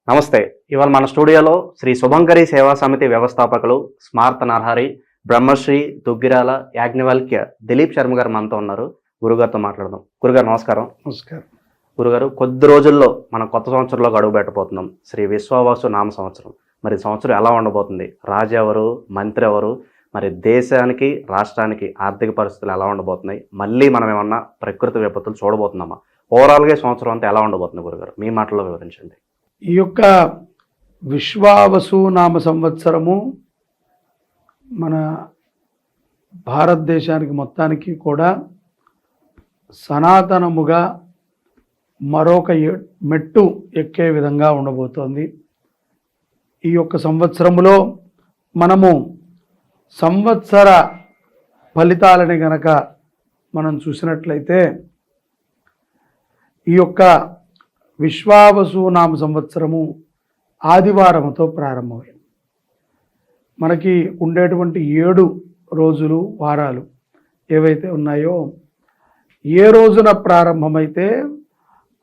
నమస్తే. ఇవాళ మన స్టూడియోలో శ్రీ శుభంకరి సేవా సమితి వ్యవస్థాపకులు స్మార్త నరహరి బ్రహ్మశ్రీ దుగ్గిరాల యాజ్ఞవల్క్య దిలీప్ శర్మ గారు మనతో ఉన్నారు. గురుగారితో మాట్లాడదాం. గురుగారు నమస్కారం. నమస్కారం. గురుగారు, కొద్ది రోజుల్లో మనం కొత్త సంవత్సరంలో అడుగు పెట్టబోతున్నాం. శ్రీ విశ్వావసు నామ సంవత్సరం. మరి సంవత్సరం ఎలా ఉండబోతుంది? రాజు ఎవరు, మంత్రి ఎవరు, మరి దేశానికి రాష్ట్రానికి ఆర్థిక పరిస్థితులు ఎలా ఉండబోతున్నాయి? మళ్ళీ మనం ఏమన్నా ప్రకృతి విపత్తులు చూడబోతున్నామా? ఓవరాల్గా సంవత్సరం అంతా ఎలా ఉండబోతుంది గురుగారు? మీ మాటల్లో వివరించండి. ఈ యొక్క విశ్వావసు నామ సంవత్సరము మన భారతదేశానికి మొత్తానికి కూడా సనాతనముగా మరొక మెట్టు ఎక్కే విధంగా ఉండబోతోంది. ఈ యొక్క సంవత్సరములో మనము సంవత్సర ఫలితాలని గనక మనం చూసినట్లయితే ఈ యొక్క విశ్వావసు నామ సంవత్సరము ఆదివారముతో ప్రారంభమైంది. మనకి ఉండేటువంటి 7 రోజులు వారాలు ఏవైతే ఉన్నాయో, ఏ రోజున ప్రారంభమైతే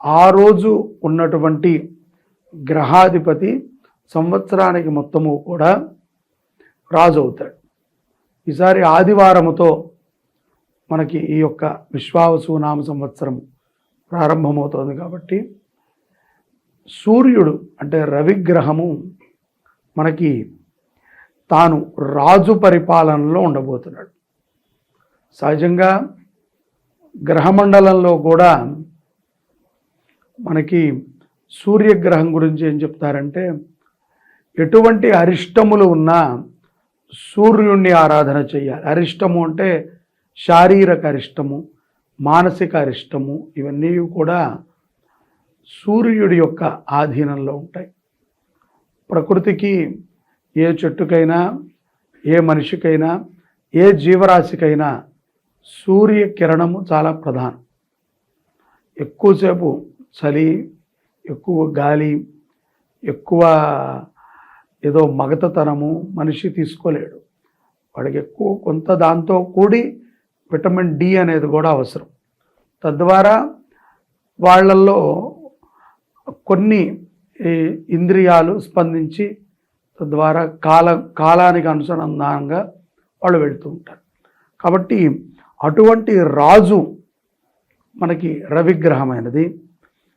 ఆ రోజు ఉన్నటువంటి గ్రహాధిపతి సంవత్సరానికి మొత్తము కూడా రాజు అవుతాడు. ఈసారి ఆదివారముతో మనకి ఈ యొక్క విశ్వావసు నామ సంవత్సరం ప్రారంభమవుతోంది. కాబట్టి సూర్యుడు అంటే రవిగ్రహము మనకి తాను రాజు పరిపాలనలో ఉండబోతున్నాడు. సహజంగా గ్రహమండలంలో కూడా మనకి సూర్యగ్రహం గురించి ఏం చెప్తారంటే, ఎటువంటి అరిష్టములు ఉన్నా సూర్యుణ్ణి ఆరాధన చేయాలి. అరిష్టము అంటే శారీరక అరిష్టము, మానసిక అరిష్టము, ఇవన్నీ కూడా సూర్యుడి యొక్క ఆధీనంలో ఉంటాయి. ప్రకృతికి ఏ చెట్టుకైనా, ఏ మనిషికైనా, ఏ జీవరాశికైనా సూర్యకిరణము చాలా ప్రధానం. ఎక్కువసేపు చలి, ఎక్కువ గాలి, ఎక్కువ ఏదో మగతతనము మనిషి తీసుకోలేడు. వాడికి ఎక్కువ కొంత దాంతో కూడి విటమిన్ డి అనేది కూడా అవసరం. తద్వారా వాళ్ళల్లో కొన్ని ఇంద్రియాలు స్పందించి తద్వారా కాలానికి అనుసంధానంగా వాళ్ళు వెళుతూ ఉంటారు. కాబట్టి అటువంటి రాజు మనకి రవిగ్రహమైనది.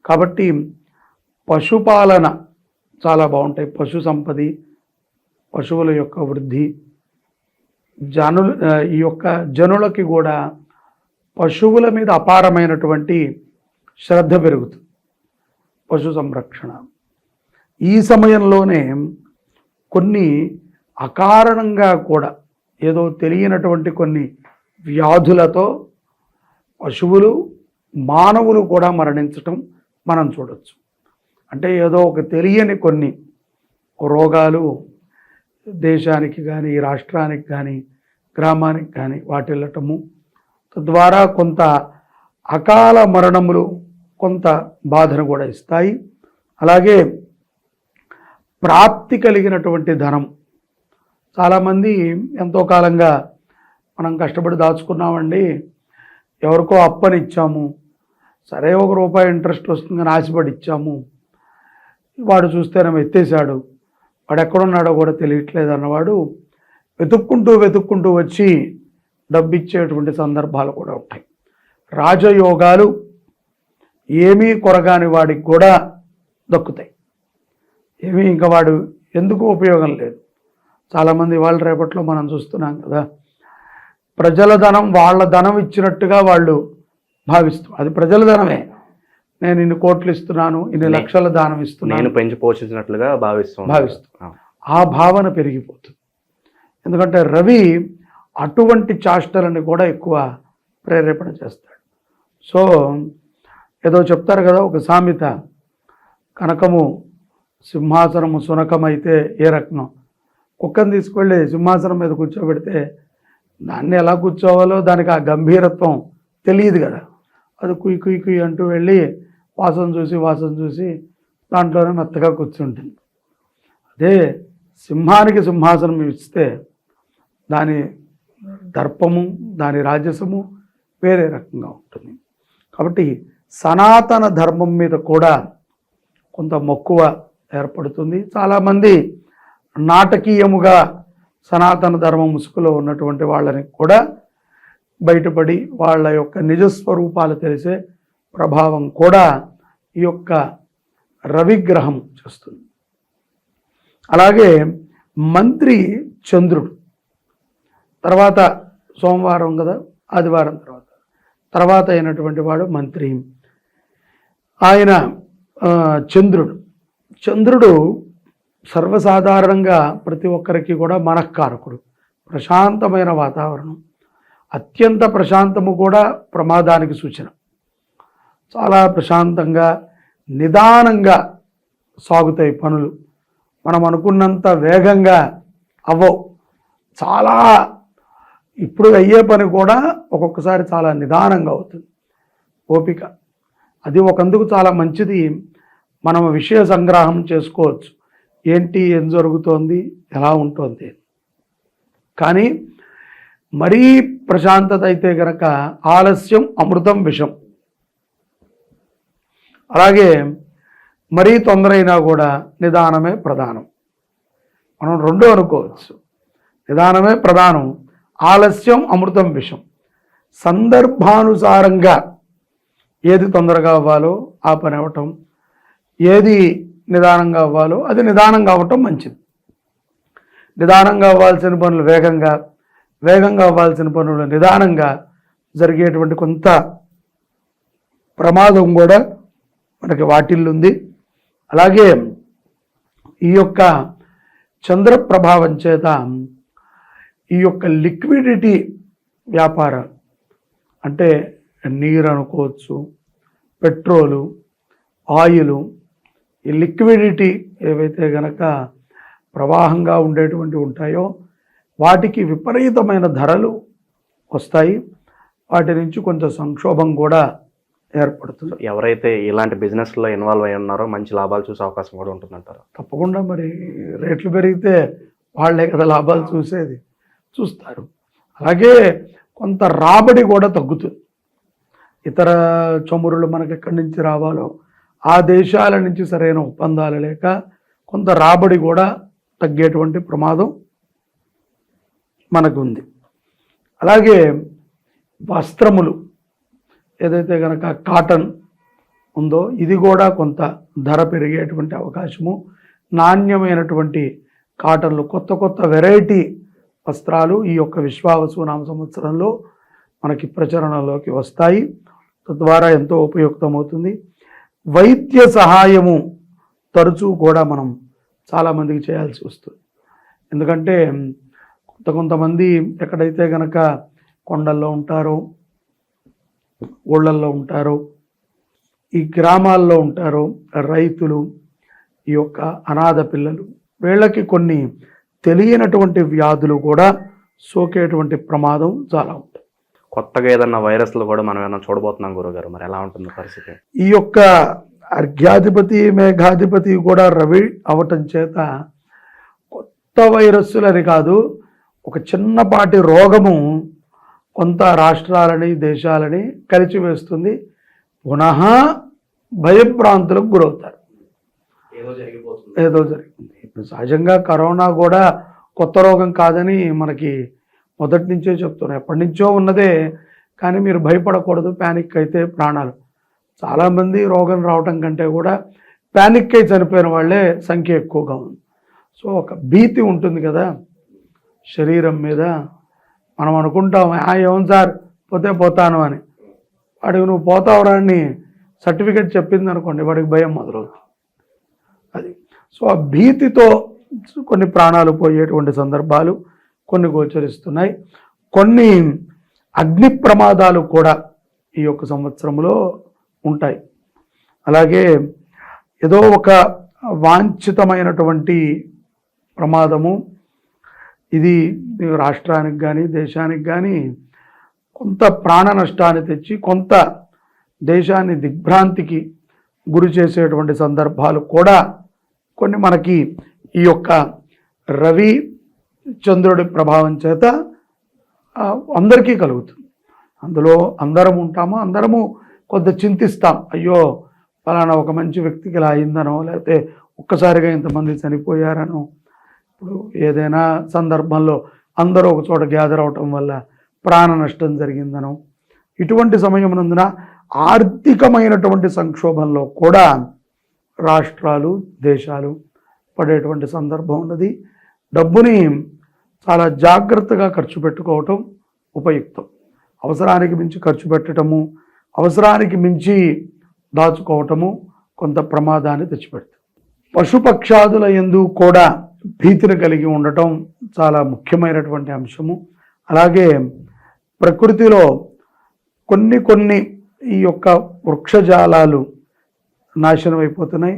కాబట్టి పశుపాలన చాలా బాగుంటాయి. పశు సంపది, పశువుల యొక్క వృద్ధి, ఈ యొక్క జనులకి కూడా పశువుల మీద అపారమైనటువంటి శ్రద్ధ పెరుగుతుంది. పశు సంరక్షణ. ఈ సమయంలోనే కొన్ని అకారణంగా కూడా ఏదో తెలియనటువంటి కొన్ని వ్యాధులతో పశువులు, మానవులు కూడా మరణించటం మనం చూడవచ్చు. అంటే ఏదో ఒక తెలియని కొన్ని రోగాలు దేశానికి కానీ, రాష్ట్రానికి కానీ, గ్రామానికి కానీ వాటిల్లటము, తద్వారా కొంత అకాల మరణములు కొంత బాధను కూడా ఇస్తాయి. అలాగే ప్రాప్తి కలిగినటువంటి ధనం, చాలామంది ఎంతో కాలంగా మనం కష్టపడి దాచుకున్నామండి, ఎవరికో అప్పని ఇచ్చాము, సరే ₹1 ఇంట్రెస్ట్ వస్తుందని ఆశపడి ఇచ్చాము, వాడు చూస్తేనేమో ఎత్తేసాడు, వాడు ఎక్కడున్నాడో కూడా తెలియట్లేదు అన్నవాడు వెతుక్కుంటూ వచ్చి డబ్బు ఇచ్చేటువంటి సందర్భాలు కూడా ఉంటాయి. రాజయోగాలు ఏమీ కొరగాని వాడికి కూడా దక్కుతాయి. ఏమీ ఇంకా వాడు ఎందుకు ఉపయోగం లేదు. చాలామంది వాళ్ళ రేపట్లో మనం చూస్తున్నాం కదా, ప్రజల ధనం వాళ్ళ ధనం ఇచ్చినట్టుగా వాళ్ళు భావిస్తూ, అది ప్రజల ధనమే, నేను ఇన్ని కోట్లు ఇస్తున్నాను, ఇన్ని లక్షల దానం ఇస్తున్నాను, నేను పెంచి పోషించినట్లుగా భావిస్తూ ఆ భావన పెరిగిపోతుంది. ఎందుకంటే రవి అటువంటి చాష్టలని కూడా ఎక్కువ ప్రేరేపణ చేస్తాడు. సో ఏదో చెప్తారు కదా ఒక సామెత, కనకము సింహాసనము సునకమైతే ఏ రకం, కుక్కను తీసుకువెళ్ళి సింహాసనం మీద కూర్చోబెడితే దాన్ని ఎలా కూర్చోవాలో దానికి ఆ గంభీరత్వం తెలియదు కదా, అది కుయ్ కుయ్ కుయ్ అంటూ వెళ్ళి వాసన చూసి దాంట్లోనే మెత్తగా కూర్చుంటుంది. అదే సింహానికి సింహాసనం ఇస్తే దాని దర్పము, దాని రాజసము వేరే రకంగా ఉంటుంది. కాబట్టి సనాతన ధర్మం మీద కూడా కొంత మక్కువ ఏర్పడుతుంది. చాలామంది నాటకీయముగా సనాతన ధర్మ ముసుగులో ఉన్నటువంటి వాళ్ళని కూడా బయటపడి వాళ్ళ యొక్క నిజస్వరూపాలు తెలిసే ప్రభావం కూడా ఈ యొక్క రవిగ్రహం చేస్తుంది. అలాగే మంత్రి చంద్రుడు తర్వాత సోమవారం కదా, ఆదివారం తర్వాత అయినటువంటి వాడు మంత్రి. ఆయన చంద్రుడు సర్వసాధారణంగా ప్రతి ఒక్కరికి కూడా మనఃకారకుడు. ప్రశాంతమైన వాతావరణం, అత్యంత ప్రశాంతము కూడా ప్రమాదానికి సూచన. చాలా ప్రశాంతంగా నిదానంగా సాగుతాయి పనులు. మనం అనుకున్నంత వేగంగా అవ్వవు. చాలా ఇప్పుడు అయ్యే పని కూడా ఒక్కొక్కసారి చాలా నిదానంగా అవుతుంది. ఓపిక అది ఒకందుకు చాలా మంచిది. మనం విషయ సంగ్రహం చేసుకోవచ్చు, ఏంటి ఏం జరుగుతోంది ఎలా ఉంటుంది. కానీ మరీ ప్రశాంతత అయితే కనుక ఆలస్యం అమృతం విషం. అలాగే మరీ తొందరైనా కూడా నిదానమే ప్రధానం. మనం రెండూ అనుకోవచ్చు. నిదానమే ప్రధానం, ఆలస్యం అమృతం విషం. సందర్భానుసారంగా ఏది తొందరగా అవ్వాలో ఆ పని అవ్వటం, ఏది నిదానంగా అవ్వాలో అది నిదానంగా అవ్వటం మంచిది. నిదానంగా అవ్వాల్సిన పనులు వేగంగా, వేగంగా అవ్వాల్సిన పనులు నిదానంగా జరిగేటువంటి కొంత ప్రమాదం కూడా మనకి వాటిల్లుంది. అలాగే ఈ యొక్క చంద్ర ప్రభావం చేత ఈ యొక్క లిక్విడిటీ వ్యాపారాలు అంటే నీరు అనుకోవచ్చు, పెట్రోలు, ఆయిలు, ఈ లిక్విడిటీ ఏవైతే గనక ప్రవాహంగా ఉండేటువంటి ఉంటాయో వాటికి విపరీతమైన ధరలు వస్తాయి. వాటి నుంచి కొంచెం సంక్షోభం కూడా ఏర్పడుతుంది. ఎవరైతే ఇలాంటి బిజినెస్లో ఇన్వాల్వ్ అయి ఉన్నారో మంచి లాభాలు చూసే అవకాశం కూడా ఉంటుందంటారు. తప్పకుండా. మరి రేట్లు పెరిగితే వాళ్ళే కదా లాభాలు చూస్తారు. అలాగే కొంత రాబడి కూడా తగ్గుతుంది. ఇతర చమురులు మనకి ఎక్కడి నుంచి రావాలో ఆ దేశాల నుంచి సరైన ఒప్పందాలు లేక కొంత రాబడి కూడా తగ్గేటువంటి ప్రమాదం మనకు ఉంది. అలాగే వస్త్రములు ఏదైతే కనుక కాటన్ ఉందో ఇది కూడా కొంత ధర పెరిగేటువంటి అవకాశము. నాణ్యమైనటువంటి కాటన్లు, కొత్త కొత్త వెరైటీ వస్త్రాలు ఈ యొక్క విశ్వావసు నామ సంవత్సరంలో మనకి ప్రచురణలోకి వస్తాయి. తద్వారా ఎంతో ఉపయుక్తమవుతుంది. వైద్య సహాయము తరచూ కూడా మనం చాలామందికి చేయాల్సి వస్తుంది. ఎందుకంటే కొంతమంది ఎక్కడైతే కనుక కొండల్లో ఉంటారో, ఊళ్ళల్లో ఉంటారో, ఈ గ్రామాల్లో ఉంటారో రైతులు, ఈ యొక్క అనాథ పిల్లలు, వీళ్ళకి కొన్ని తెలియనటువంటి వ్యాధులు కూడా సోకేటువంటి ప్రమాదం చాలా ఉంటుంది. కొత్తగా ఏదన్నా వైరస్లు కూడా మనం ఏమైనా చూడబోతున్నాం గురుగారు, మరి ఎలా ఉంటుంది పరిస్థితి? ఈ యొక్క అర్ఘ్యాధిపతి మేఘాధిపతి కూడా రవి అవటం చేత కొత్త వైరస్సులని కాదు, ఒక చిన్నపాటి రోగము కొంత రాష్ట్రాలని దేశాలని కలిచివేస్తుంది. పునః భయభ్రాంతులకు గురవుతారు. ఏదో జరిగింది. ఇప్పుడు సహజంగా కరోనా కూడా కొత్త రోగం కాదని మనకి మొదటి నుంచే చెప్తున్నాం. ఎప్పటి నుంచో ఉన్నదే. కానీ మీరు భయపడకూడదు. ప్యానిక్ అయితే ప్రాణాలు. చాలామంది రోగం రావటం కంటే కూడా ప్యానిక్ అయి చనిపోయిన వాళ్ళే సంఖ్య ఎక్కువగా ఉంది. సో ఒక భీతి ఉంటుంది కదా శరీరం మీద. మనం అనుకుంటాం ఏం సార్ పోతే పోతాను అని. వాడికి నువ్వు పోతావురా అని సర్టిఫికెట్ చెప్పింది అనుకోండి, వాడికి భయం మొదలవుతుంది. అది సో ఆ భీతితో కొన్ని ప్రాణాలు పోయేటువంటి సందర్భాలు కొన్ని గోచరిస్తున్నాయి. కొన్ని అగ్ని ప్రమాదాలు కూడా ఈ యొక్క సంవత్సరంలో ఉంటాయి. అలాగే ఏదో ఒక వాంఛితమైనటువంటి ప్రమాదము ఇది రాష్ట్రానికి కానీ దేశానికి కానీ కొంత ప్రాణ నష్టాన్ని తెచ్చి కొంత దేశాన్ని దిగ్భ్రాంతికి గురి చేసేటువంటి సందర్భాలు కూడా కొన్ని మనకి ఈ యొక్క రవి చంద్రుడి ప్రభావం చేత అందరికీ కలుగుతుంది. అందులో అందరం ఉంటాము, అందరము కొంత చింతిస్తాం. అయ్యో ఫలానా ఒక మంచి వ్యక్తికి ఇలా అయిందనో, లేకపోతే ఒక్కసారిగా ఇంతమంది చనిపోయారనో, ఇప్పుడు ఏదైనా సందర్భంలో అందరూ ఒక చోట గ్యాదర్ అవటం వల్ల ప్రాణ నష్టం జరిగిందనో, ఇటువంటి సమయమునందున ఆర్థికమైనటువంటి సంక్షోభంలో కూడా రాష్ట్రాలు, దేశాలు పడేటువంటి సందర్భం ఉన్నది. డబ్బుని చాలా జాగ్రత్తగా ఖర్చు పెట్టుకోవటం ఉపయుక్తం. అవసరానికి మించి ఖర్చు పెట్టడము, అవసరానికి మించి దాచుకోవటము కొంత ప్రమాదాన్ని తెచ్చిపెడుతుంది. పశుపక్షాదుల యందు కూడా భీతిని కలిగి ఉండటం చాలా ముఖ్యమైనటువంటి అంశము. అలాగే ప్రకృతిలో కొన్ని ఈ యొక్క వృక్షజాలాలు నాశనం అయిపోతున్నాయి.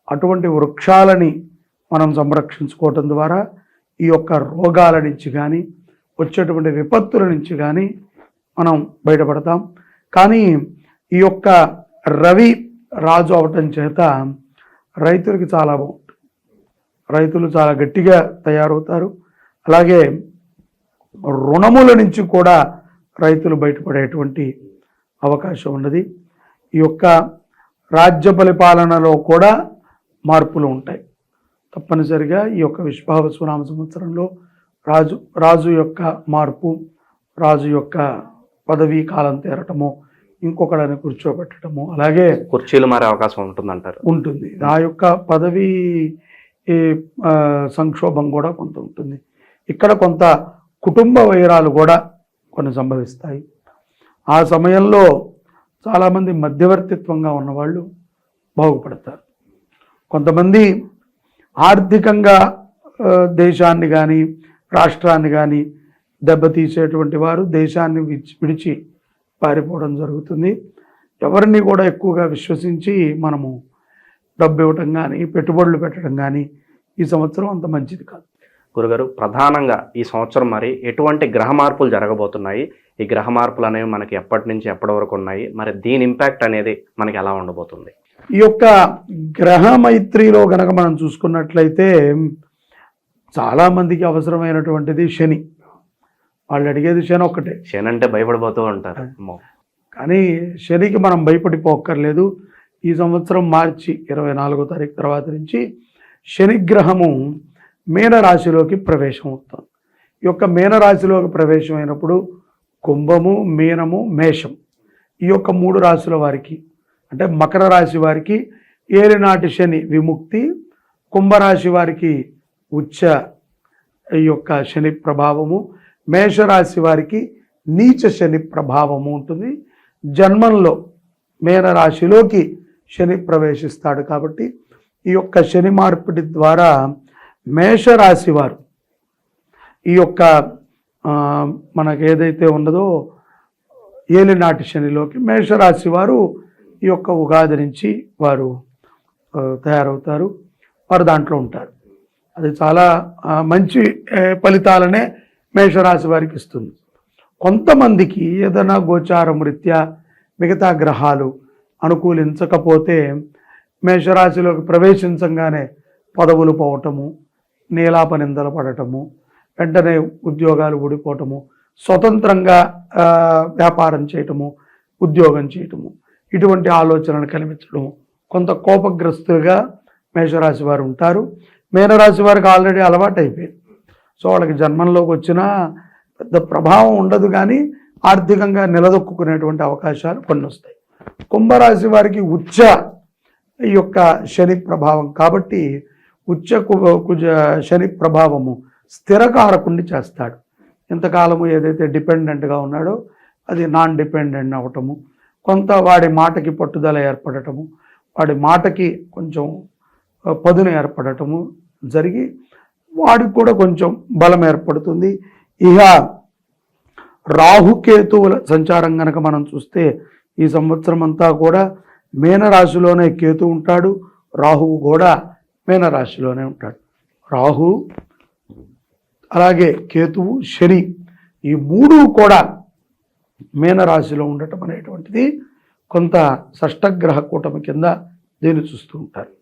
అటువంటి వృక్షాలని మనం సంరక్షించుకోవటం ద్వారా ఈ యొక్క రోగాల నుంచి కానీ, వచ్చేటువంటి విపత్తుల నుంచి కానీ మనం బయటపడతాం. కానీ ఈ యొక్క రవి రాజు అవటం చేత రైతులకి చాలా బాగుంటుంది. రైతులు చాలా గట్టిగా తయారవుతారు. అలాగే రుణముల నుంచి కూడా రైతులు బయటపడేటువంటి అవకాశం ఉన్నది. ఈ యొక్క రాజ్య పరిపాలనలో కూడా మార్పులు ఉంటాయి. తప్పనిసరిగా ఈ యొక్క విశ్వావసునామ సంవత్సరంలో రాజు యొక్క మార్పు, రాజు యొక్క పదవీ కాలం తీరటము, ఇంకొకడని కూర్చోబెట్టడము, అలాగే కుర్చీలు మారే అవకాశం ఉంటుందంటారు. ఉంటుంది. ఆ యొక్క పదవీ సంక్షోభం కూడా కొంత ఉంటుంది. ఇక్కడ కొంత కుటుంబ వైరాలు కూడా కొన్ని సంభవిస్తాయి. ఆ సమయంలో చాలామంది మధ్యవర్తిత్వంగా ఉన్నవాళ్ళు బాగుపడతారు. కొంతమంది ఆర్థికంగా దేశాన్ని కానీ, రాష్ట్రాన్ని కానీ దెబ్బతీసేటువంటి వారు దేశాన్ని విడిచి పారిపోవడం జరుగుతుంది. ఎవరిని కూడా ఎక్కువగా విశ్వసించి మనము డబ్బు ఇవ్వటం కానీ, పెట్టుబడులు పెట్టడం కానీ ఈ సంవత్సరం అంత మంచిది కాదు. గురుగారు, ప్రధానంగా ఈ సంవత్సరం మరి ఎటువంటి గ్రహ మార్పులు జరగబోతున్నాయి? ఈ గ్రహ మార్పులు అనేవి మనకి ఎప్పటి నుంచి ఎప్పటి వరకు ఉన్నాయి? మరి దీని ఇంపాక్ట్ అనేది మనకి ఎలా ఉండబోతుంది? ఈ యొక్క గ్రహ మైత్రిలో గనక మనం చూసుకున్నట్లయితే చాలామందికి అవసరమైనటువంటిది శని. వాళ్ళు అడిగేది శని ఒక్కటే. శని అంటే భయపడిపోతూ ఉంటారు. కానీ శనికి మనం భయపడిపోక్కర్లేదు. ఈ సంవత్సరం మార్చి 24వ తారీఖు తర్వాత నుంచి శనిగ్రహము మీనరాశిలోకి ప్రవేశం అవుతుంది. ఈ యొక్క మీనరాశిలోకి ప్రవేశం అయినప్పుడు కుంభము, మీనము, మేషం ఈ యొక్క 3 రాశుల వారికి, అంటే మకర రాశి వారికి ఏలినాటి శని విముక్తి, కుంభరాశి వారికి ఉచ్చ ఈ యొక్క శని ప్రభావము, మేషరాశి వారికి నీచ శని ప్రభావము ఉంటుంది. జన్మంలో మీనరాశిలోకి శని ప్రవేశిస్తాడు. కాబట్టి ఈ యొక్క శని మార్పిడి ద్వారా మేషరాశి వారు ఈ యొక్క మనకు ఏదైతే ఉన్నదో ఏలినాటి శనిలోకి మేషరాశి వారు ఈ యొక్క ఉగాది నుంచి వారు తయారవుతారు. వారు దాంట్లో ఉంటారు. అది చాలా మంచి ఫలితాలనే మేషరాశి వారికి ఇస్తుంది. కొంతమందికి ఏదైనా గోచారం రీత్యా మిగతా గ్రహాలు అనుకూలించకపోతే మేషరాశిలోకి ప్రవేశించగానే పదవులు పోవటము, నీలాప నిందలు పడటము, వెంటనే ఉద్యోగాలు ఊడిపోవటము, స్వతంత్రంగా వ్యాపారం చేయటము, ఉద్యోగం చేయటము, ఇటువంటి ఆలోచనలు కనిపించడము, కొంత కోపగ్రస్తులుగా మేషరాశి వారు ఉంటారు. మీనరాశి వారికి ఆల్రెడీ అలవాటు అయిపోయింది. సో వాళ్ళకి జన్మంలోకి వచ్చినా పెద్ద ప్రభావం ఉండదు, కానీ ఆర్థికంగా నిలదొక్కునేటువంటి అవకాశాలు కొన్ని వస్తాయి. కుంభరాశి వారికి ఉచ్చ ఈ యొక్క శని ప్రభావం కాబట్టి ఉచ్చ కుజ శని ప్రభావము స్థిరకారకుణ్ణి చేస్తాడు. ఇంతకాలము ఏదైతే డిపెండెంట్గా ఉన్నాడో అది నాన్ డిపెండెంట్ అవ్వటము, కొంత వాడి మాటకి పట్టుదల ఏర్పడటము, వాడి మాటకి కొంచెం పదును ఏర్పడటము జరిగి వాడికి కూడా కొంచెం బలం ఏర్పడుతుంది. ఇక రాహుకేతువుల సంచారం కనుక మనం చూస్తే ఈ సంవత్సరం అంతా కూడా మీనరాశిలోనే కేతు ఉంటాడు, రాహువు కూడా మీనరాశిలోనే ఉంటాడు. రాహు అలాగే కేతువు, శని ఈ 3 కూడా మీనరాశిలో ఉండటం అనేటువంటిది కొంత షష్టగ్రహ కూటమి కింద దీన్ని చూస్తూ ఉంటారు.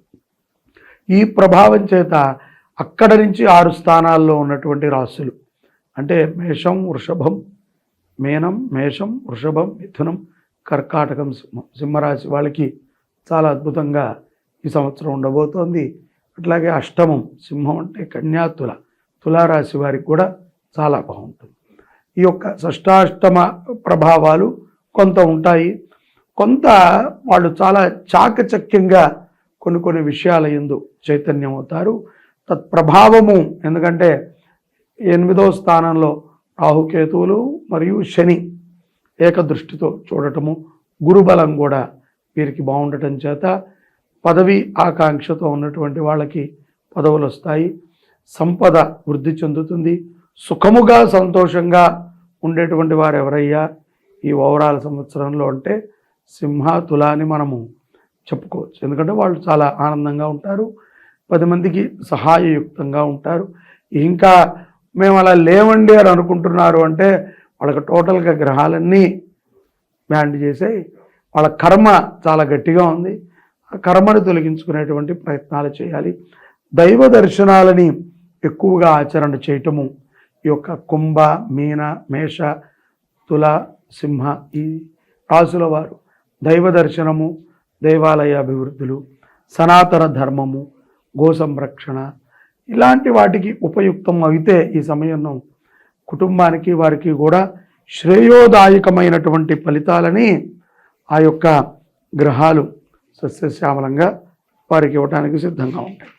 ఈ ప్రభావం చేత అక్కడ నుంచి 6 స్థానాల్లో ఉన్నటువంటి రాశులు అంటే మేషం, వృషభం, మీనం, మేషం, వృషభం, మిథునం, కర్కాటకం, సింహం, సింహరాశి వాళ్ళకి చాలా అద్భుతంగా ఈ సంవత్సరం ఉండబోతోంది. అట్లాగే అష్టమం, సింహం అంటే కన్యా, తులారాశి వారికి కూడా చాలా బాగుంటుంది. ఈ యొక్క షష్టాష్టమ ప్రభావాలు కొంత ఉంటాయి. కొంత వాళ్ళు చాలా చాకచక్యంగా కొన్ని విషయాల యందు చైతన్యం అవుతారు. తత్ప్రభావము, ఎందుకంటే 8వ స్థానంలో రాహుకేతువులు మరియు శని ఏకదృష్టితో చూడటము, గురుబలం కూడా వీరికి బాగుండటం చేత పదవి ఆకాంక్షతో ఉన్నటువంటి వాళ్ళకి పదవులు వస్తాయి, సంపద వృద్ధి చెందుతుంది. సుఖముగా సంతోషంగా ఉండేటువంటి వారు ఎవరయ్యా ఈ ఓవరాల్ సంవత్సరంలో అంటే సింహ, తుల అని మనము చెప్పుకోవచ్చు. ఎందుకంటే వాళ్ళు చాలా ఆనందంగా ఉంటారు, 10 మందికి సహాయయుక్తంగా ఉంటారు. ఇంకా మేము అలా లేవండి అని అనుకుంటున్నారు అంటే వాళ్ళకి టోటల్గా గ్రహాలన్నీ బ్యాండ్ చేసాయి. వాళ్ళ కర్మ చాలా గట్టిగా ఉంది. ఆ కర్మను తొలగించుకునేటువంటి ప్రయత్నాలు చేయాలి. దైవ దర్శనాలని ఎక్కువగా ఆచరణ చేయటము ఈ యొక్క కుంభ, మీన, మేష, తుల, సింహ ఈ రాశుల వారు దైవ దర్శనము, దేవాలయ అభివృద్ధులు, సనాతన ధర్మము, గో సంరక్షణ ఇలాంటి వాటికి ఉపయుక్తం అయితే ఈ సమయంలో కుటుంబానికి వారికి కూడా శ్రేయోదాయకమైనటువంటి ఫలితాలని ఆ యొక్క గ్రహాలు సస్యశ్యామలంగా వారికి ఇవ్వడానికి సిద్ధంగా ఉంటాయి.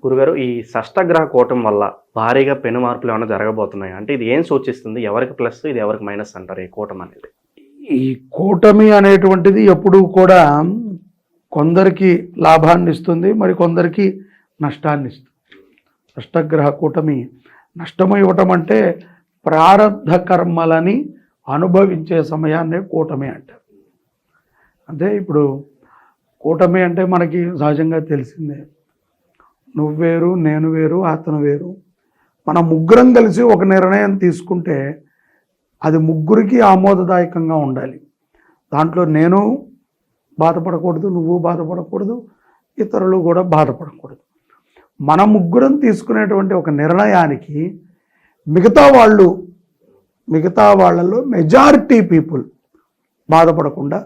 గురుగారు, ఈ షష్టగ్రహ కూటమి వల్ల భారీగా పెను మార్పులు ఏమైనా జరగబోతున్నాయి అంటే ఇది ఏం సూచిస్తుంది? ఎవరికి ప్లస్, ఇది ఎవరికి మైనస్ అంటారు ఈ కూటమి అనేది? ఈ కూటమి అనేటువంటిది ఎప్పుడూ కూడా కొందరికి లాభాన్ని ఇస్తుంది, మరి కొందరికి నష్టాన్ని ఇస్తుంది. షష్టగ్రహ కూటమి నష్టము ఇవ్వటం అంటే ప్రారబ్ధ కర్మలని అనుభవించే సమయాన్నే కూటమి అంటారు. అంటే ఇప్పుడు కూటమి అంటే మనకి సహజంగా తెలిసిందే, నువ్వు వేరు, నేను వేరు, అతను వేరు. మనం ముగ్గురం కలిసి ఒక నిర్ణయం తీసుకుంటే అది ముగ్గురికి ఆమోదదాయకంగా ఉండాలి. దాంట్లో నేను బాధపడకూడదు, నువ్వు బాధపడకూడదు, ఇతరులు కూడా బాధపడకూడదు. మన ముగ్గురం తీసుకునేటువంటి ఒక నిర్ణయానికి మిగతా వాళ్ళలో మెజారిటీ పీపుల్ బాధపడకుండా,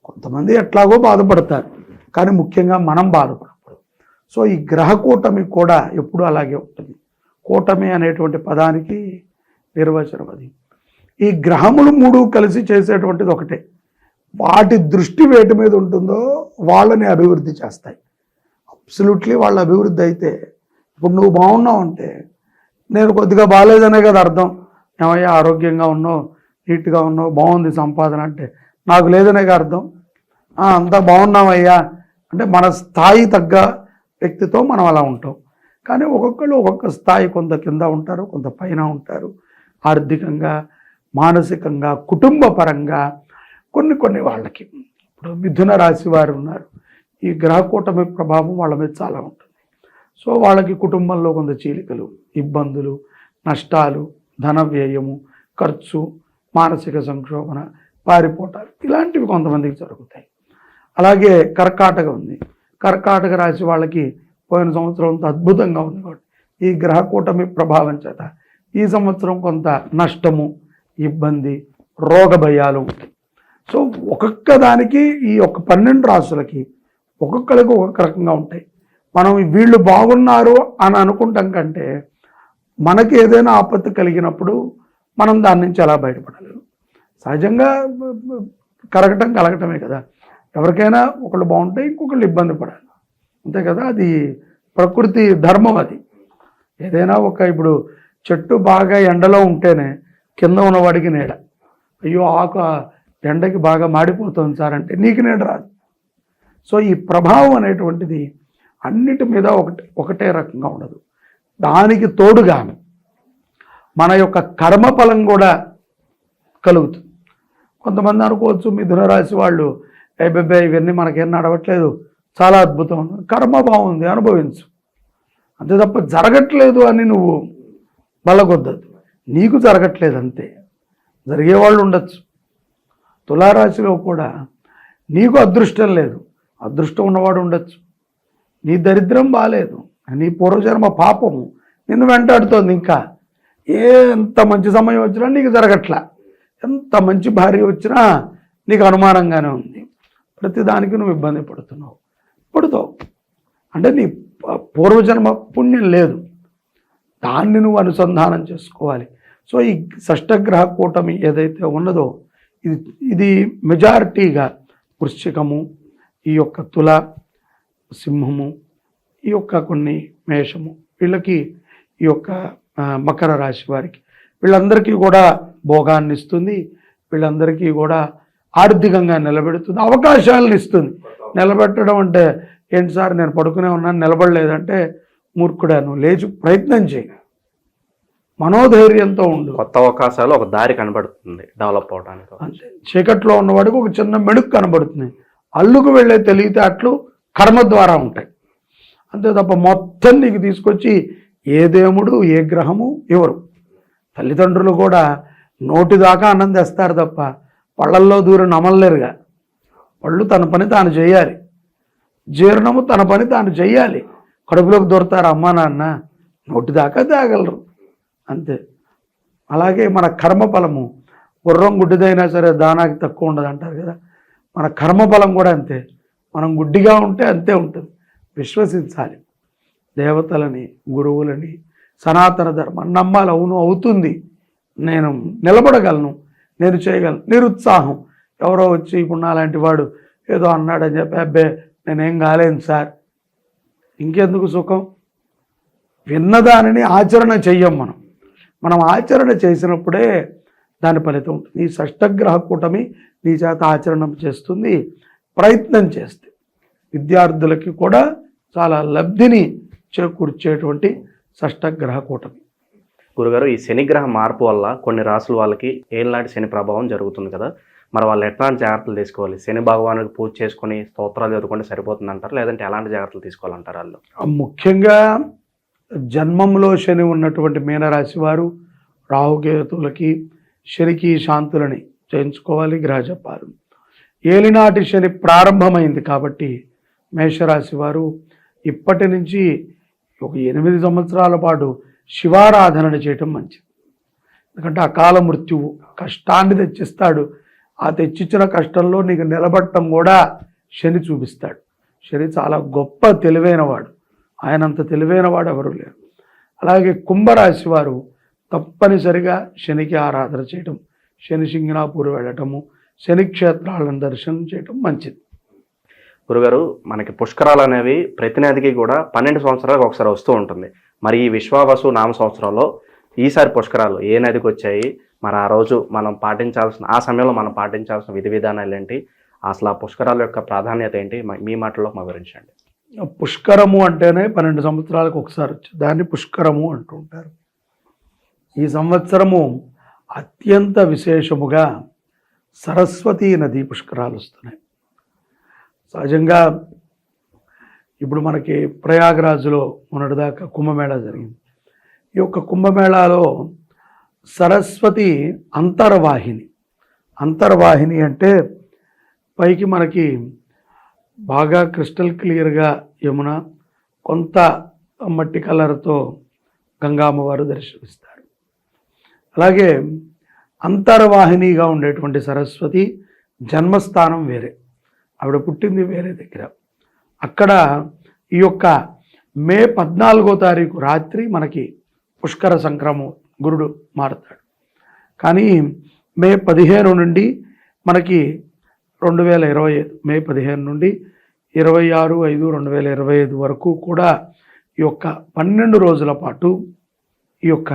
కొంతమంది ఎట్లాగో బాధపడతారు కానీ ముఖ్యంగా మనం బాధపడకూడదు. సో ఈ గ్రహ కూటమి కూడా ఎప్పుడు అలాగే ఉంటుంది. కూటమి అనేటువంటి పదానికి నిర్వచనం అది. ఈ గ్రహములు 3 కలిసి చేసేటువంటిది ఒకటే. వాటి దృష్టి వేటి మీద ఉంటుందో వాళ్ళని అభివృద్ధి చేస్తాయి. అబ్సల్యూట్లీ వాళ్ళ అభివృద్ధి అయితే, ఇప్పుడు నువ్వు బాగున్నావు అంటే నేను కొద్దిగా బాగాలేదనే కదా అర్థం. ఏమయ్యా ఆరోగ్యంగా ఉన్నావు, నీట్గా ఉన్నావు, బాగుంది సంపాదన అంటే నాకు లేదనేగా అర్థం. అంతా బాగున్నామయ్యా అంటే మన స్థాయి తగ్గ వ్యక్తితో మనం అలా ఉంటాం. కానీ ఒక్కొక్కళ్ళు ఒక్కొక్క స్థాయి, కొంత కింద ఉంటారు, కొంత పైన ఉంటారు. ఆర్థికంగా, మానసికంగా, కుటుంబ పరంగా కొన్ని వాళ్ళకి. ఇప్పుడు మిథున రాశి వారు ఉన్నారు, ఈ గ్రహ కూటమి ప్రభావం వాళ్ళ మీద చాలా ఉంటుంది. సో వాళ్ళకి కుటుంబంలో కొంత చీలికలు, ఇబ్బందులు, నష్టాలు, ధన వ్యయము, ఖర్చు, మానసిక సంక్షోభణ, పారిపోటాలు ఇలాంటివి కొంతమందికి జరుగుతాయి. అలాగే కర్కాటక ఉంది. కర్కాటక రాశి వాళ్ళకి పోయిన సంవత్సరం అంత అద్భుతంగా ఉంది కాబట్టి ఈ గ్రహ కూటమి ప్రభావం చేత ఈ సంవత్సరం కొంత నష్టము, ఇబ్బంది, రోగ భయాలు ఉంటాయి. సో ఒక్కొక్క దానికి ఈ 12 రాశులకి ఒక్కొక్కరికి ఒక్కొక్క రకంగా ఉంటాయి. మనం వీళ్ళు బాగున్నారు అని అనుకుంటాం కంటే మనకి ఏదైనా ఆపత్తి కలిగినప్పుడు మనం దాని నుంచి ఎలా బయటపడాలి? సహజంగా కలగటమే కదా. ఎవరికైనా ఒకళ్ళు బాగుంటే ఇంకొకళ్ళు ఇబ్బంది పడాలి, అంతే కదా. అది ప్రకృతి ధర్మం. అది ఏదైనా ఇప్పుడు చెట్టు బాగా ఎండలో ఉంటేనే కింద ఉన్నవాడికి నీడ. అయ్యో ఆకు ఎండకి బాగా మాడిపోతుంది సార్ అంటే నీకు నీడ రాదు. సో ఈ ప్రభావం అనేటువంటిది అన్నిటి మీద ఒకటే రకంగా ఉండదు. దానికి తోడుగా మన యొక్క కర్మఫలం కూడా కలుగుతుంది. కొంతమంది అనుకోవచ్చు మిథున రాశి వాళ్ళు అబ్బాయి ఇవన్నీ మనకేం నడవట్లేదు, చాలా అద్భుతం, కర్మ బాగుంది అనుభవించు, అంతే తప్ప జరగట్లేదు అని నువ్వు బలగొద్దదు. నీకు జరగట్లేదు అంతే, జరిగేవాళ్ళు ఉండొచ్చు. తులారాశిలో కూడా నీకు అదృష్టం లేదు, అదృష్టం ఉన్నవాడు ఉండొచ్చు. నీ దరిద్రం బాగాలేదు, నీ పూర్వజన్మ పాపము నిన్ను వెంటాడుతోంది. ఇంకా ఎంత మంచి సమయం వచ్చినా నీకు జరగట్లా, ఎంత మంచి భార్య వచ్చినా నీకు అనుమానంగానే ఉంది. ప్రతిదానికి నువ్వు ఇబ్బంది పడుతావు. అంటే నీ పూర్వజన్మ పుణ్యం లేదు, దాన్ని నువ్వు అనుసంధానం చేసుకోవాలి. సో ఈ షష్టగ్రహ కూటమి ఏదైతే ఉన్నదో ఇది మెజారిటీగా వృశ్చికము, ఈ యొక్క తుల, సింహము, ఈ యొక్క కొన్ని మేషము, వీళ్ళకి ఈ యొక్క మకర రాశి వారికి వీళ్ళందరికీ కూడా భోగాన్ని ఇస్తుంది, వీళ్ళందరికీ కూడా ఆర్థికంగా నిలబెడుతుంది, అవకాశాలను ఇస్తుంది. నిలబెట్టడం అంటే ఏంటి సార్ నేను పడుకునే ఉన్నాను నిలబడలేదంటే మూర్ఖుడాను, లేచి ప్రయత్నం చేయి, మనోధైర్యంతో ఉండు. కొత్త అవకాశాలు ఒక దారి కనబడుతుంది డెవలప్ అవడానికి. అంతే, చీకట్లో ఉన్నవాడికి ఒక చిన్న మెడుకు కనబడుతుంది. అల్లుకు వెళ్ళే తెలివితేటలు కర్మ ద్వారా ఉంటాయి, అంతే తప్ప మొత్తం నీకు తీసుకొచ్చి ఏ దేవుడు ఏ గ్రహము ఎవరు. తల్లిదండ్రులు కూడా నోటి దాకా అన్నం తెస్తారు తప్ప పళ్ళల్లో దూరం నమలలేరుగా. పళ్ళు తన పని తాను చేయాలి, జీర్ణము తన పని తాను చేయాలి. కడుపులోకి దొరుకుతారు అమ్మా నాన్న, నోటి దాకా తేగలరు అంతే. అలాగే మన కర్మఫలము, గుర్రం గుడ్డిదైనా సరే దానాకి తక్కువ ఉండదు అంటారు కదా, మన కర్మఫలం కూడా అంతే. మనం గుడ్డిగా ఉంటే అంతే ఉంటుంది. విశ్వసించాలి దేవతలని, గురువులని, సనాతన ధర్మాన్ని నమ్మాలి. అవును అవుతుంది, నేను నిలబడగలను, నేను చేయగలను. నిరుత్సాహం, ఎవరో వచ్చి ఇప్పుడు నాలాంటి వాడు ఏదో అన్నాడని చెప్పి అబ్బే నేనేం కాలేను సార్, ఇంకెందుకు సుఖం. విన్నదానిని ఆచరణ చెయ్యం మనం ఆచరణ చేసినప్పుడే దాని ఫలితం ఉంటుంది. ఈ షష్టగ్రహ కూటమి నీ చేత ఆచరణ చేస్తుంది. ప్రయత్నం చేస్తే విద్యార్థులకి కూడా చాలా లబ్ధిని చేకూర్చేటువంటి షష్టగ్రహ కూటమి. గురుగారు, ఈ శనిగ్రహ మార్పు వల్ల కొన్ని రాసుల వాళ్ళకి ఏలాంటి శని ప్రభావం జరుగుతుంది కదా, మరి వాళ్ళు ఎట్లాంటి జాగ్రత్తలు తీసుకోవాలి? శని భగవానుడికి పూజ చేసుకొని స్తోత్రాలు చదువుకుంటే సరిపోతుంది అంటారు, లేదంటే ఎలాంటి జాగ్రత్తలు తీసుకోవాలంటారు వాళ్ళు? ముఖ్యంగా జన్మంలో శని ఉన్నటువంటి మీనరాశి వారు రాహుకేతులకి, శనికి శాంతులని చేయించుకోవాలి, గ్రహజపాలు. ఏలినాటి శని ప్రారంభమైంది కాబట్టి మేషరాశి వారు ఇప్పటి నుంచి ఒక 8 సంవత్సరాల పాటు శివారాధనని చేయటం మంచిది. ఎందుకంటే అకాల మృత్యువు కష్టాన్ని తెచ్చిస్తాడు. ఆ తెచ్చిచ్చిన కష్టంలో నీకు నిలబడటం కూడా శని చూపిస్తాడు. శని చాలా గొప్ప తెలివైనవాడు, ఆయనంత తెలివైనవాడు ఎవరు లేరు. అలాగే కుంభరాశి వారు తప్పనిసరిగా శనికి ఆరాధన చేయటం, శని సింగనాపూర్ వెళ్ళటము, శని క్షేత్రాలను దర్శనం చేయటం మంచిది. గురుగారు, మనకి పుష్కరాలు అనేవి ప్రతి నదికి కూడా 12 సంవత్సరాలకు ఒకసారి వస్తూ ఉంటుంది. మరి ఈ విశ్వావసు నామ సంవత్సరంలో ఈసారి పుష్కరాలు ఏ నదికి వచ్చాయి? మరి ఆ రోజు మనం ఆ సమయంలో మనం పాటించాల్సిన విధి విధానాలు ఏంటి? అసలు ఆ పుష్కరాల యొక్క ప్రాధాన్యత ఏంటి? మీ మాటల్లో మా వివరించండి. పుష్కరము అంటేనే 12 సంవత్సరాలకు ఒకసారి వచ్చి దాన్ని పుష్కరము అంటూ ఉంటారు. ఈ సంవత్సరము అత్యంత విశేషముగా సరస్వతీ నది పుష్కరాలు వస్తున్నాయి. సహజంగా ఇప్పుడు మనకి ప్రయాగరాజులో మొన్నటిదాకా కుంభమేళా జరిగింది. ఈ యొక్క కుంభమేళాలో సరస్వతి అంతర్వాహిని అంటే పైకి మనకి బాగా క్రిస్టల్ క్లియర్గా యమున, కొంత మట్టి కలర్తో గంగామ్మవారు దర్శనమిస్తారు. అలాగే అంతర్వాహినిగా ఉండేటువంటి సరస్వతి జన్మస్థానం వేరే, ఆవిడ పుట్టింది వేరే దగ్గర. అక్కడ ఈ యొక్క మే 14వ తారీఖు రాత్రి మనకి పుష్కర సంక్రమం గురుడు మారుతాడు. కానీ మే 15 నుండి మనకి 2025 మే 15 నుండి 26/5/2025 వరకు కూడా ఈ యొక్క 12 రోజుల పాటు ఈ యొక్క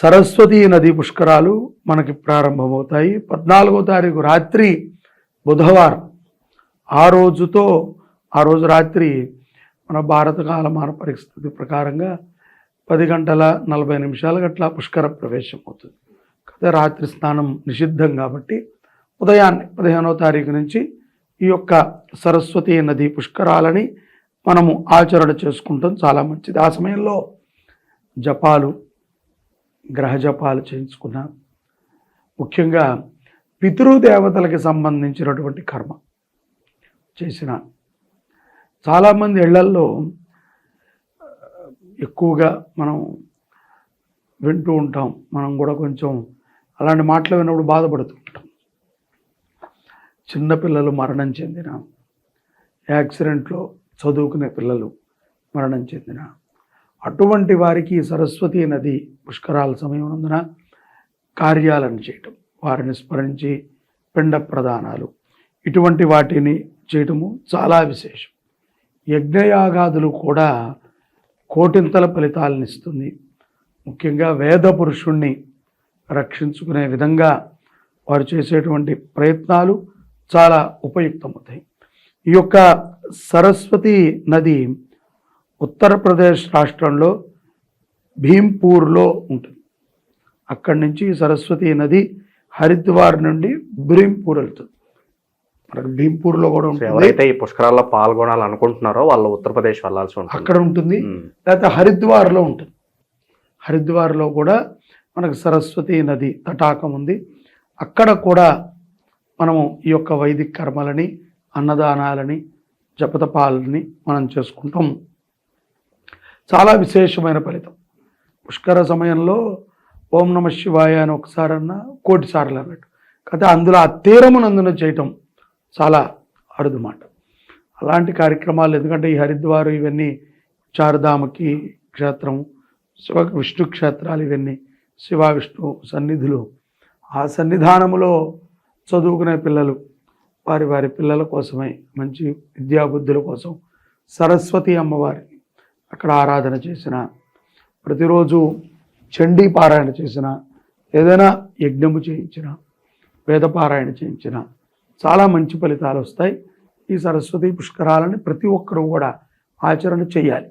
సరస్వతీ నది పుష్కరాలు మనకి ప్రారంభమవుతాయి. 14వ తారీఖు రాత్రి బుధవారం, ఆ రోజు రాత్రి మన భారత కాలమాన పరిస్థితి ప్రకారంగా 10:40 గట్లా పుష్కర ప్రవేశం అవుతుంది. కదా, రాత్రి స్నానం నిషిద్ధం కాబట్టి ఉదయాన్నే 15వ తారీఖు నుంచి ఈ యొక్క సరస్వతీ నది పుష్కరాలని మనము ఆచరణ చేసుకుంటాం, చాలా మంచిది. ఆ సమయంలో జపాలు, గ్రహ జపాలు చేయించుకున్న, ముఖ్యంగా పితృదేవతలకి సంబంధించినటువంటి కర్మ చేసిన, చాలామంది ఇళ్లల్లో ఎక్కువగా మనం వింటూ ఉంటాం, మనం కూడా కొంచెం అలాంటి మాటలు విన్నప్పుడు బాధపడుతూ ఉంటాం. చిన్నపిల్లలు మరణం చెందిన, యాక్సిడెంట్లో చదువుకునే పిల్లలు మరణం చెందిన అటువంటి వారికి సరస్వతీ నది పుష్కరాల సమయం నందున కార్యాలను చేయటం, వారిని స్మరించి పిండ ప్రదానాలు ఇటువంటి వాటిని చేయటము చాలా విశేషం. యజ్ఞయాగాదులు కూడా కోటింతల ఫలితాలను ఇస్తుంది. ముఖ్యంగా వేద పురుషుణ్ణి రక్షించుకునే విధంగా వారు చేసేటువంటి ప్రయత్నాలు చాలా ఉపయుక్తమవుతాయి. ఈ యొక్క సరస్వతి నది ఉత్తరప్రదేశ్ రాష్ట్రంలో భీంపూర్లో ఉంటుంది. అక్కడి నుంచి సరస్వతి నది హరిద్వార్ నుండి భీంపూర్ వెళ్తుంది. మనకు భీంపూర్లో కూడా ఉంటుంది. ఎవరైతే ఈ పుష్కరాల్లో పాల్గొనాలనుకుంటున్నారో వాళ్ళు ఉత్తరప్రదేశ్ వెళ్ళాల్సి ఉంటుంది. అక్కడ ఉంటుంది. లేకపోతే హరిద్వార్లో ఉంటుంది. హరిద్వార్లో కూడా మనకు సరస్వతి నది తటాకం ఉంది. అక్కడ కూడా మనము ఈ యొక్క వైదిక కర్మలని, అన్నదానాలని, జపతపాలని మనం చేసుకుంటాం. చాలా విశేషమైన ఫలితం. పుష్కర సమయంలో ఓం నమ శివాయ అని ఒకసారన్నా కోటి సార్లు అన్నట్టు. కాకపోతే అందులో ఆ తీరమునందున చేయటం చాలా అరుదు మాట. అలాంటి కార్యక్రమాలు, ఎందుకంటే ఈ హరిద్వారు ఇవన్నీ చారుధామకి క్షేత్రం, విష్ణు క్షేత్రాలు, ఇవన్నీ శివ విష్ణు సన్నిధులు. ఆ సన్నిధానములో చదువుకునే పిల్లలు వారి వారి పిల్లల కోసమై మంచి విద్యాబుద్ధుల కోసం సరస్వతి అమ్మవారిని అక్కడ ఆరాధన చేసిన, ప్రతిరోజు చండీ పారాయణ చేసిన, ఏదైనా యజ్ఞము చేయించిన, వేదపారాయణ చేయించిన చాలా మంచి ఫలితాలు వస్తాయి. ఈ సరస్వతి పుష్కరాలని ప్రతి ఒక్కరూ కూడా ఆచరణ చేయాలి.